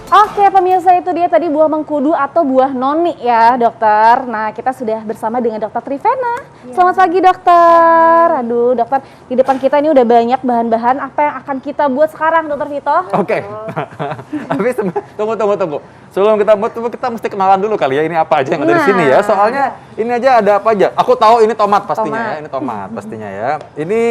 Oke pemirsa, itu dia tadi buah mengkudu atau buah noni ya dokter. Nah kita sudah bersama dengan dokter Trivena. Selamat pagi dokter. Aduh dokter, di depan kita ini udah banyak bahan-bahan. Apa yang akan kita buat sekarang dokter Vito? Oke. Tapi tunggu. Sebelum kita buat, kita mesti kenalan dulu kali ya. Ini apa aja yang ada di sini ya. Soalnya ini aja ada apa aja. Aku tahu ini tomat pastinya ya. Ini tomat pastinya ya. Ini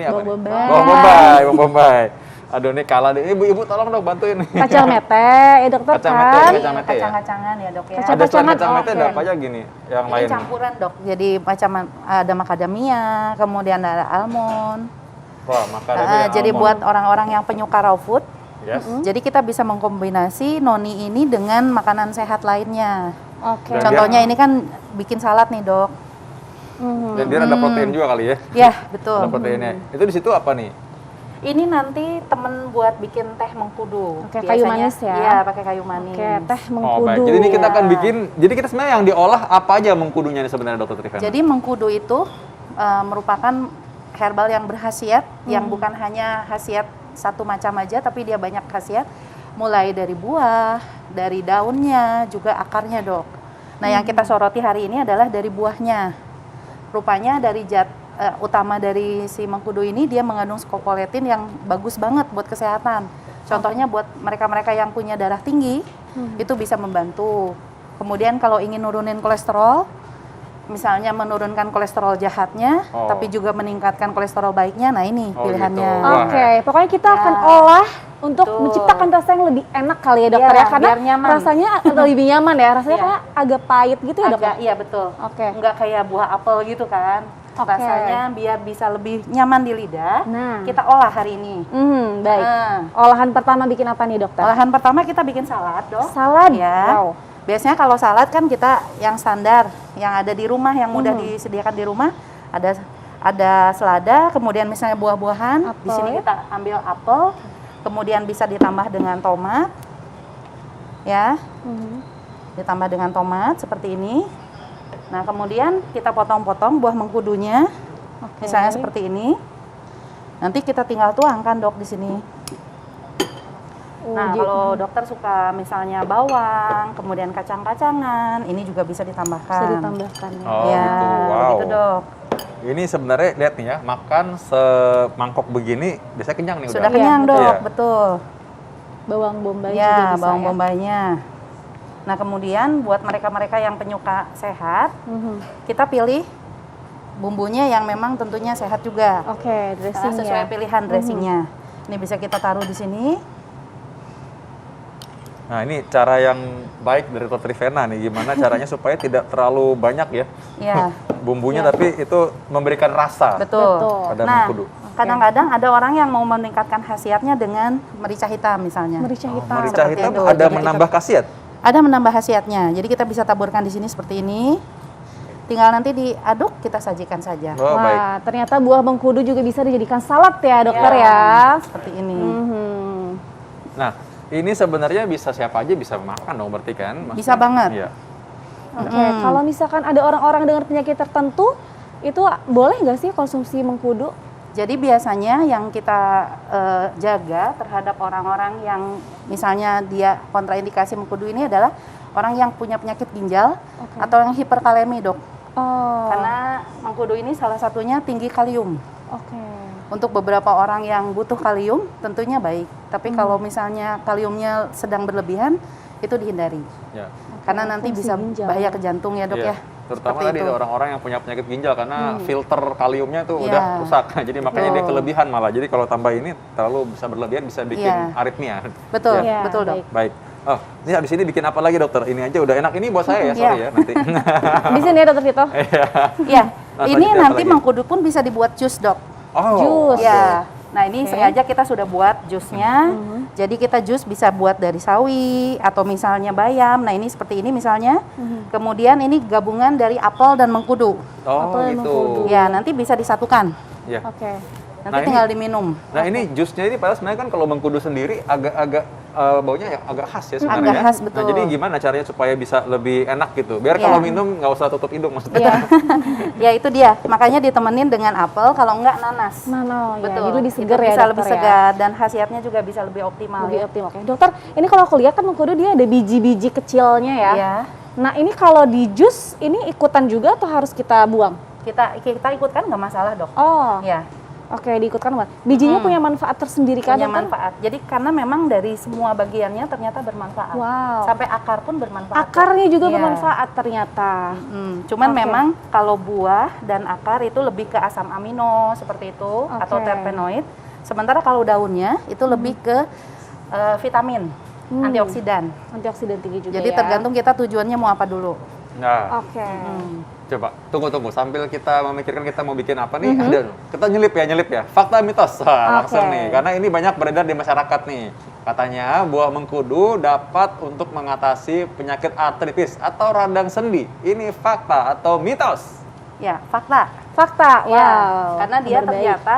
apa Bawang nih? bombay. Bawang bombay. Aduh ini kalah deh. Ibu tolong dong bantuin. Kacang mete ya dokter Kacang mete, kan? kacang mete ya. Kacang-kacangan ya dok ya. Kacang- Ada selain Kacang-kacangan, kacang mete ada oke. apa aja gini? Yang Ini lain. campuran dok. Jadi macam ada macadamia, kemudian ada almond. Wah, macadamia. Jadi almond. buat orang-orang yang penyuka raw food, Yes. jadi kita bisa mengkombinasi noni ini dengan makanan sehat lainnya. Oke. Dan Contohnya ini kan bikin salad nih dok. Dan dia ada protein juga kali ya. Ya betul. Ada proteinnya. Itu di situ apa nih? Ini nanti temen buat bikin teh mengkudu. Oke, kayu manis ya? Iya, pakai kayu manis. Oke, teh Oh, mengkudu. baik. Jadi ini kita akan Ya. bikin, jadi kita sebenarnya yang diolah apa aja mengkudunya nih sebenarnya dokter Trivena? Jadi mengkudu itu merupakan herbal yang berkhasiat, yang bukan hanya khasiat satu macam aja, tapi dia banyak khasiat. Mulai dari buah, dari daunnya, juga akarnya dok. Nah yang kita soroti hari ini adalah dari buahnya. Rupanya dari utama dari si mengkudu ini dia mengandung scopoletin yang bagus banget buat kesehatan. Contohnya buat mereka-mereka yang punya darah tinggi, itu bisa membantu. Kemudian kalau ingin nurunin kolesterol, misalnya menurunkan kolesterol jahatnya, Oh. tapi juga meningkatkan kolesterol baiknya, nah ini Oh, pilihannya. gitu. Wah. Oke, pokoknya kita Ya. akan olah untuk Betul. menciptakan rasa yang lebih enak kali ya dokter Iya, ya, karena biar nyaman. rasanya lebih nyaman ya, rasanya Iya. kayak agak pahit gitu ya dokter. Agak, iya betul. Oke. Nggak kayak buah apel gitu kan. Oke. Rasanya biar bisa lebih nyaman di lidah, Nah. kita olah hari ini. Baik. Nah. Olahan pertama bikin apa nih dokter? Olahan pertama kita bikin salad dong. Salad. Ya. Wow. Biasanya kalau salad kan kita yang standar, yang ada di rumah, yang mudah disediakan di rumah, ada selada, kemudian misalnya buah-buahan. Di Apel. sini kita ambil apel, kemudian bisa ditambah dengan tomat, ya, ditambah dengan tomat seperti ini. Nah kemudian kita potong-potong buah mengkudunya, Oke. misalnya seperti ini. Nanti kita tinggal tuangkan dok di sini. Nah, kalau dokter suka misalnya bawang, kemudian kacang-kacangan, ini juga bisa ditambahkan. bisa ditambahkan ya. Oh Ya, gitu, wow. gitu dok. Ini sebenarnya lihat nih ya, makan semangkok begini biasanya kenyang nih Sudah udah. kenyang dok, Iya. betul. Bawang bombay juga Ya, bisa bawang ya. bombaynya. Nah, kemudian buat mereka-mereka yang penyuka sehat, kita pilih bumbunya yang memang tentunya sehat juga. Oke, dressing Sesuai ya. pilihan dressingnya. Ini bisa kita taruh di sini. Nah ini cara yang baik dari dokter Trivena nih, gimana caranya supaya tidak terlalu banyak ya Ya, bumbunya, tapi itu memberikan rasa betul. pada Nah, mengkudu. kadang-kadang ada orang yang mau meningkatkan khasiatnya dengan merica hitam misalnya. Merica Oh, hitam. merica Seperti hitam itu. ada Jadi menambah khasiat. Ada menambah khasiatnya. Jadi kita bisa taburkan di sini seperti ini. Tinggal nanti diaduk, kita sajikan saja. Oh baik. Wah, ternyata buah mengkudu juga bisa dijadikan salad ya dokter ya. Seperti ini. Nah ini sebenarnya bisa siapa aja bisa makan dong berarti kan? Maksudnya- Bisa banget. Iya. Oke, kalau misalkan ada orang-orang dengan penyakit tertentu, itu boleh nggak sih konsumsi mengkudu? Jadi biasanya yang kita jaga terhadap orang-orang yang misalnya dia kontraindikasi mengkudu ini adalah orang yang punya penyakit ginjal atau yang hiperkalemi dok. Oh, Karena mengkudu ini salah satunya tinggi kalium. oke. Untuk beberapa orang yang butuh kalium tentunya baik. Tapi kalau misalnya kaliumnya sedang berlebihan itu dihindari. Ya. Karena nanti fungsi bisa ginjal. bahaya ke jantung ya dok Iya. ya. Terutama Seperti tadi itu. orang-orang yang punya penyakit ginjal karena filter kaliumnya tuh Iya. udah rusak. Jadi makanya dia Betul. kelebihan malah. Jadi kalau tambah ini terlalu bisa berlebihan bisa bikin Iya. aritmia. Betul, Iya, betul dok. baik. Baik. Oh, ini habis ini bikin apa lagi dokter? Ini aja udah enak. Ini buat saya ya, sorry Iya. ya nanti. Di sini ya dokter Vito. Iya, Nah, ini selanjutnya apa nanti lagi? mengkudu pun bisa dibuat jus dok. Oh. Jus. Ya, nah ini Oke. sengaja kita sudah buat jusnya. Jadi kita jus bisa buat dari sawi atau misalnya bayam. Nah ini seperti ini misalnya. Kemudian ini gabungan dari apel dan mengkudu. Oh, Apel dan gitu. mengkudu. Ya, nanti bisa disatukan. Ya. Oke. Nanti tinggal diminum. Nah ini jusnya ini padahal sebenarnya kan kalau mengkudu sendiri agak baunya ya agak khas ya sebenarnya. Agak khas, betul. Nah jadi gimana caranya supaya bisa lebih enak gitu? Biar kalau minum nggak usah tutup hidung maksudnya. Iya. Ya itu dia. Makanya ditemenin dengan apel, kalau enggak nanas. Betul. Jadi lebih segar Itu ya, bisa dokter lebih ya? segar dan khasiatnya juga bisa lebih optimal. Lebih ya. optimal. Oke, dokter, ini kalau aku lihat kan mengkudu dia ada biji-biji kecilnya ya. Iya. Nah ini kalau di jus ini ikutan juga atau harus kita buang? Kita ikutkan nggak masalah, Dok. Oh, Ya. oke, diikutkan. Bijinya punya manfaat tersendiri kan, Punya dokter? manfaat. Jadi karena memang dari semua bagiannya ternyata bermanfaat. Wow. Sampai akar pun bermanfaat. Akarnya juga Iya. bermanfaat ternyata. Cuman Oke. memang kalau buah dan akar itu lebih ke asam amino seperti itu atau Oke. terpenoid. Sementara kalau daunnya itu lebih ke vitamin, antioksidan. Antioksidan tinggi juga Jadi ya. tergantung kita tujuannya mau apa dulu. Nah, Oke. coba tunggu sambil kita memikirkan kita mau bikin apa nih. Ada kita nyelip ya. Fakta mitos. Wah, langsung Oke. nih. Karena ini banyak beredar di masyarakat nih. Katanya buah mengkudu dapat untuk mengatasi penyakit artritis atau radang sendi. Ini fakta atau mitos? Ya, fakta. Fakta, wow. Ya, karena dia Kabar baik. ternyata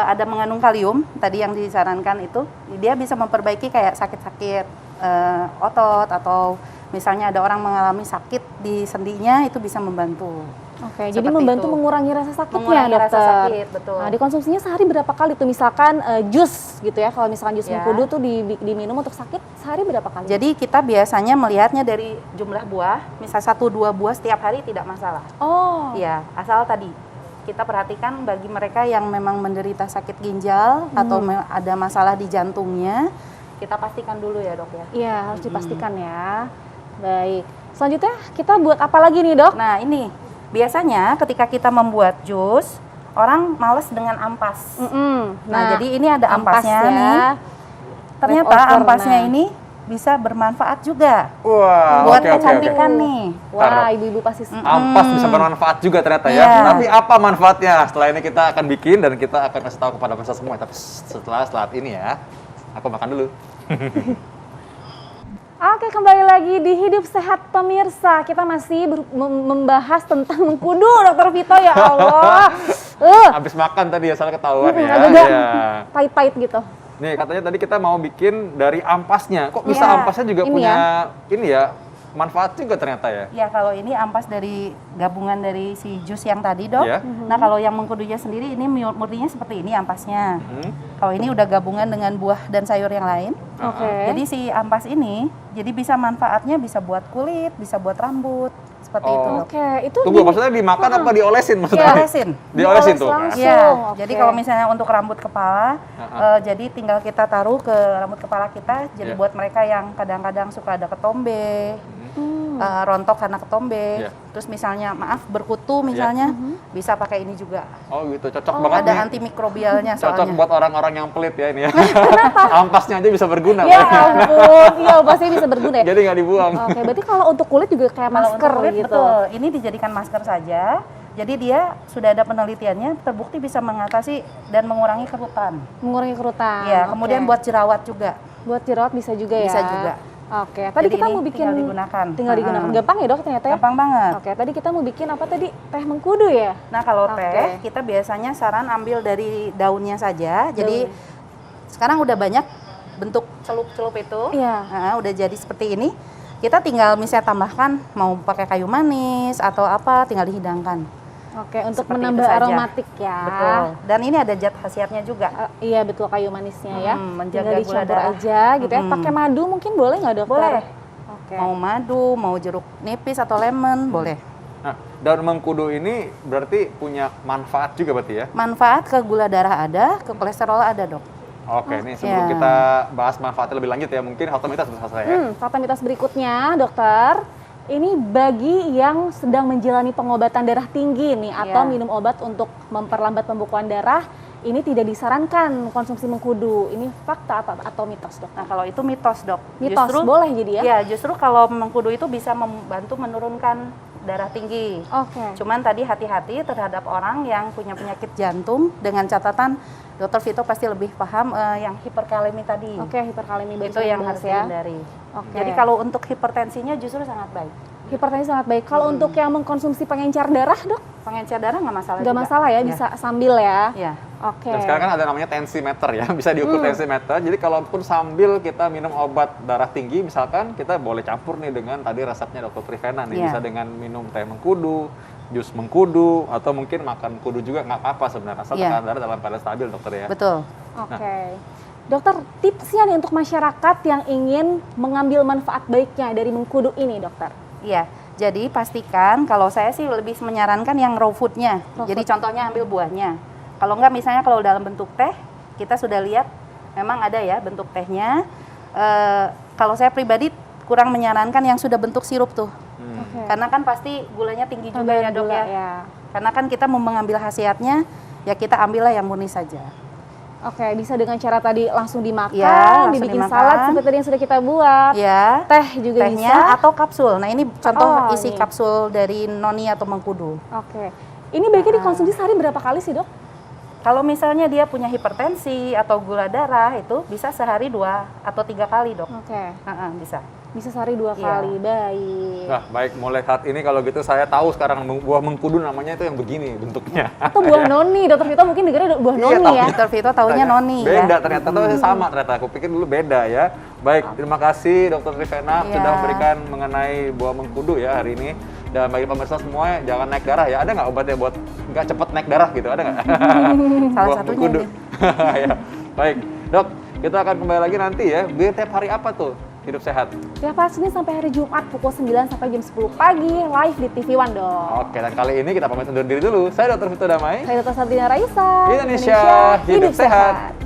ada mengandung kalium tadi yang disarankan itu, dia bisa memperbaiki kayak sakit-sakit otot atau misalnya ada orang mengalami sakit di sendinya itu bisa membantu. Oke, jadi Seperti membantu itu. mengurangi rasa sakitnya, Mengurangi dokter. rasa sakit, betul. Nah, dikonsumsinya sehari berapa kali tuh? Misalkan jus gitu ya. Kalau misalkan jus Ya. mengkudu tuh diminum untuk sakit sehari berapa kali? Jadi kita biasanya melihatnya dari jumlah buah, misal 1-2 buah setiap hari tidak masalah. Oh. Iya, asal tadi kita perhatikan bagi mereka yang memang menderita sakit ginjal atau ada masalah di jantungnya, kita pastikan dulu ya, Dok ya. Iya, harus dipastikan ya. Baik. Selanjutnya kita buat apa lagi nih, Dok? Nah, ini biasanya ketika kita membuat jus, orang males dengan ampas. Nah, jadi ini ada ampasnya nih. Ternyata Leftover, ampasnya nah. ini bisa bermanfaat juga Wah, buat oke. kecantikan nih. Wah, ibu-ibu pasti Ampas bisa bermanfaat juga ternyata ya. Iya. Tapi apa manfaatnya? Setelah ini kita akan bikin dan kita akan kasih tahu kepada pemirsa semua. Tapi setelah ini ya, aku makan dulu. Oke, kembali lagi di Hidup Sehat pemirsa. Kita masih membahas tentang mengkudu, Dokter Vito, ya Allah. Habis makan tadi ya, salah ketahuan ya. Agak Iya. pahit-pahit gitu. Nih katanya tadi kita mau bikin dari ampasnya. Kok bisa Iya, ampasnya juga ini punya ini ya manfaat juga ternyata ya? Ya, kalau ini ampas dari gabungan dari si jus yang tadi, Dok. Iya. Nah, kalau yang mengkudunya sendiri ini murninya seperti ini ampasnya. Kalau ini udah gabungan dengan buah dan sayur yang lain. Oke. Jadi si ampas ini jadi bisa manfaatnya bisa buat kulit, bisa buat rambut, seperti itu, Dok. Oke, itu Tunggu, maksudnya dimakan apa diolesin maksudnya? Diolesin. Diolesin tuh. kan? langsung. Iya, Oke. jadi kalau misalnya untuk rambut kepala, jadi tinggal kita taruh ke rambut kepala kita. Jadi Iya. buat mereka yang kadang-kadang suka ada ketombe, rontok karena ketombe, Iya. terus misalnya maaf berkutu misalnya, bisa pakai ini juga. Oh gitu, cocok banget Ada nih. antimikrobialnya Cocok soalnya. buat orang-orang yang pelit ya ini ya. Ampasnya aja bisa berguna. Ya Pak. ampun, iya pasti bisa berguna ya. Jadi nggak dibuang. Oke, berarti kalau untuk kulit juga kayak Kalau masker untuk kulit, gitu. betul. Ini dijadikan masker saja. Jadi dia sudah ada penelitiannya terbukti bisa mengatasi dan mengurangi kerutan. Mengurangi kerutan. Iya, Oke. kemudian buat jerawat juga. buat jerawat bisa juga ya. Bisa juga. Oke, tadi Jadi kita ini mau bikin tinggal digunakan. Tinggal digunakan. Gampang ya, Dok, ternyata ya? Gampang banget. Oke, tadi kita mau bikin apa tadi? Teh mengkudu ya? Nah, kalau Oke. teh kita biasanya saran ambil dari daunnya saja. Jadi sekarang udah banyak bentuk celup-celup itu. Iya. Nah, udah jadi seperti ini. Kita tinggal misalnya tambahkan mau pakai kayu manis atau apa, tinggal dihidangkan. Oke, untuk Seperti menambah itu saja. aromatik ya. Betul. Dan ini ada zat khasiatnya juga. Iya, betul, kayu manisnya ya. Menjaga Tinggal gula dicampur darah. aja gitu ya. Pakai madu mungkin boleh nggak, Dokter? Boleh. Oke. Mau madu, mau jeruk nipis atau lemon, boleh. Nah, daun mengkudu ini berarti punya manfaat juga berarti ya? Manfaat ke gula darah ada, ke kolesterol ada, Dok. Oke, nih sebelum Ya. kita bahas manfaatnya lebih lanjut ya, mungkin fakta mitos selesai ya. Fakta mitos berikutnya, Dokter. Ini bagi yang sedang menjalani pengobatan darah tinggi nih atau Iya. minum obat untuk memperlambat pembekuan darah, ini tidak disarankan konsumsi mengkudu. Ini fakta atau mitos, Dok? Nah, kalau itu mitos, Dok. Mitos, boleh jadi ya? Ya, justru kalau mengkudu itu bisa membantu menurunkan darah tinggi. Oke. Cuman tadi hati-hati terhadap orang yang punya penyakit jantung dengan catatan Dokter Vito pasti lebih paham yang hiperkalemi tadi. Oke, hiperkalemi Itu yang harus dihindari. Oke. Jadi kalau untuk hipertensinya justru sangat baik. Hipertensi sangat baik. Kalau untuk yang mengkonsumsi pengencer darah, Dok, Pengencer darah nggak masalah nggak juga. masalah ya, Ya. bisa sambil ya. Ya. Oke. Dan sekarang kan ada namanya tensimeter ya, bisa diukur tensimeter. Jadi kalaupun sambil kita minum obat darah tinggi, misalkan kita boleh campur nih dengan tadi resepnya Dr. Trivena nih, Iya. bisa dengan minum teh mengkudu, jus mengkudu, atau mungkin makan kudu juga nggak apa-apa sebenarnya, asal Iya. tekanan darah dalam keadaan stabil, dokter ya. Betul. Oke. Dokter, tipsnya nih untuk masyarakat yang ingin mengambil manfaat baiknya dari mengkudu ini, dokter. Iya. Jadi pastikan, kalau saya sih lebih menyarankan yang raw foodnya. Raw Jadi food. contohnya ambil buahnya. Kalau enggak misalnya kalau dalam bentuk teh, kita sudah lihat memang ada ya bentuk tehnya. Kalau saya pribadi kurang menyarankan yang sudah bentuk sirup tuh. Oke. Karena kan pasti gulanya tinggi juga Tambahan ya dok gula, ya. Karena kan kita mau mengambil khasiatnya, ya kita ambillah yang murni saja. Oke, bisa dengan cara tadi langsung dimakan, Ya, langsung dibikin dimakan. salad seperti tadi yang sudah kita buat. Ya. Teh juga Tehnya bisa. atau kapsul. Nah ini contoh Oh, isi ini. kapsul dari noni atau mengkudu. Oke. Ini baiknya dikonsumsi sehari berapa kali sih, Dok? Kalau misalnya dia punya hipertensi atau gula darah itu bisa sehari 2 atau 3 kali dok. Oke. Bisa. Bisa sehari 2 Iya. kali. Baik. Nah, baik, mulai saat ini kalau gitu saya tahu sekarang buah mengkudu namanya itu yang begini bentuknya. Atau buah noni, Dokter Vito mungkin dengarnya buah Iya, noni ya. Dokter Vito taunya noni Beda ya. ternyata tuh sama ternyata. Aku pikir dulu beda ya. Baik, terima kasih Dr. Trivena Iya. sudah memberikan mengenai buah mengkudu ya hari ini. Dan bagi pemirsa semua jangan naik darah ya. Ada nggak obatnya buat nggak cepet naik darah gitu? Ada nggak? Salah Buah satunya mengkudu. ini. Ya. Baik, Dok, kita akan kembali lagi nanti ya. Biar tiap hari apa tuh? Hidup sehat. Tiap hari Senin sampai hari Jumat pukul 9 sampai jam 10 pagi live di TV One, Dok. Oke, dan kali ini kita pamit undur diri dulu. Saya Dr. Vito Damai. Saya Dr. Sabrina Raisa. Indonesia hidup sehat.